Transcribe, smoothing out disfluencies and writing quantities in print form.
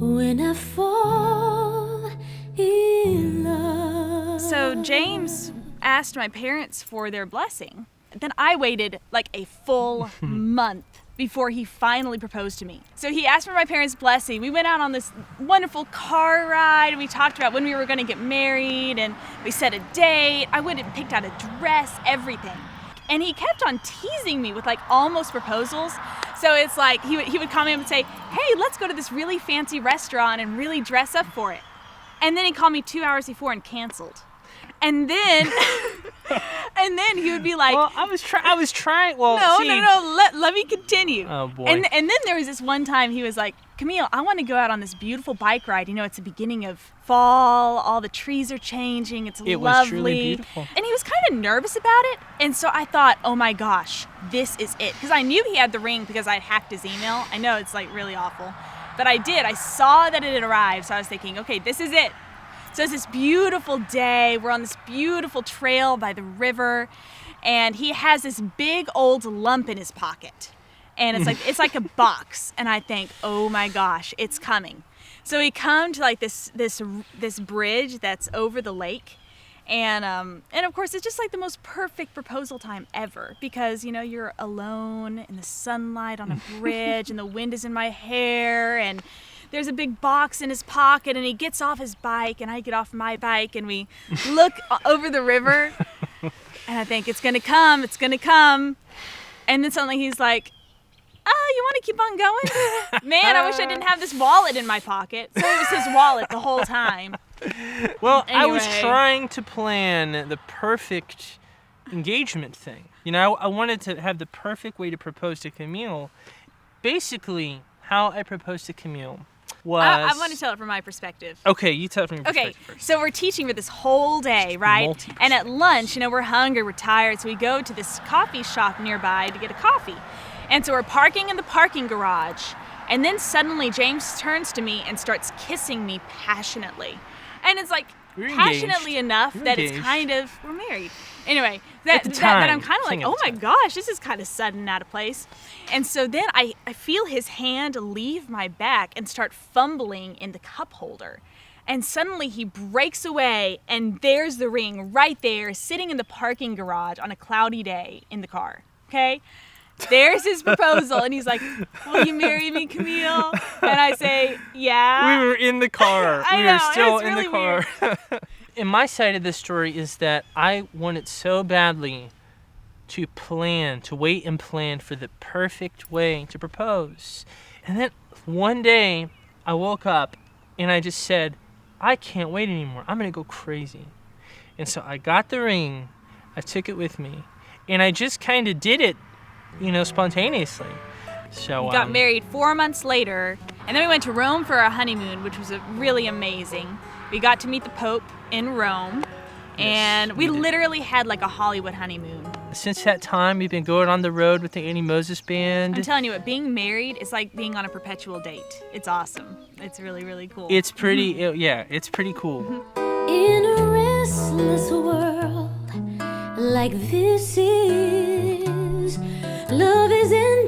when I fall in love. So James asked my parents for their blessing. Then I waited like a full month before he finally proposed to me. So he asked for my parents' blessing. We went out on this wonderful car ride, and we talked about when we were going to get married, and we set a date. I went and picked out a dress, everything. And he kept on teasing me with like almost proposals. So it's like he would call me up and say, hey, let's go to this really fancy restaurant and really dress up for it. And then he called me 2 hours before and canceled. And then he would be like, well, I was trying. Well, no. Let me continue. Oh boy. And then there was this one time he was like, Camille, I want to go out on this beautiful bike ride. You know, it's the beginning of fall. All the trees are changing. It lovely. Was truly beautiful. And he was kind of nervous about it. And so I thought, oh my gosh, this is it. Because I knew he had the ring because I'd hacked his email. I know it's like really awful. But I did. I saw that it had arrived. So I was thinking, okay, this is it. So it's this beautiful day. We're on this beautiful trail by the river, and he has this big old lump in his pocket, and it's like a box. And I think, oh my gosh, it's coming. So we come to like this bridge that's over the lake, and of course it's just like the most perfect proposal time ever, because you know you're alone in the sunlight on a bridge, and the wind is in my hair, and there's a big box in his pocket, and he gets off his bike, and I get off my bike, and we look over the river, and I think, it's gonna come. And then suddenly he's like, oh, you wanna keep on going? Man, I wish I didn't have this wallet in my pocket. So it was his wallet the whole time. Well, anyway. I was trying to plan the perfect engagement thing. You know, I wanted to have the perfect way to propose to Camille. Basically, how I proposed to Camille was... I want to tell it from my perspective. Okay, you tell it from your perspective first. So we're teaching for this whole day, right? And at lunch, you know, we're hungry, we're tired, so we go to this coffee shop nearby to get a coffee. And so we're parking in the parking garage, and then suddenly James turns to me and starts kissing me passionately. And it's like, passionately enough that it's kind of, we're married. Anyway, that I'm kind of like, oh my gosh, this is kind of sudden and out of place. And so then I feel his hand leave my back and start fumbling in the cup holder. And suddenly he breaks away, and there's the ring right there, sitting in the parking garage on a cloudy day in the car, okay? There's his proposal, and he's like, will you marry me, Camille? And I say, yeah. We were in the car. I we know, were still it's in really the car. And my side of the story is that I wanted so badly to wait and plan for the perfect way to propose. And then one day I woke up and I just said, I can't wait anymore. I'm going to go crazy. And so I got the ring, I took it with me, and I just kind of did it, you know, spontaneously. So we got married 4 months later, and then we went to Rome for our honeymoon, which was really amazing. We got to meet the Pope in Rome, and we literally had like a Hollywood honeymoon. Since that time, we've been going on the road with the Annie Moses Band. I'm telling you what, being married is like being on a perpetual date. It's awesome. It's really, really cool. It's pretty, it's pretty cool. In a restless world like this is, love is in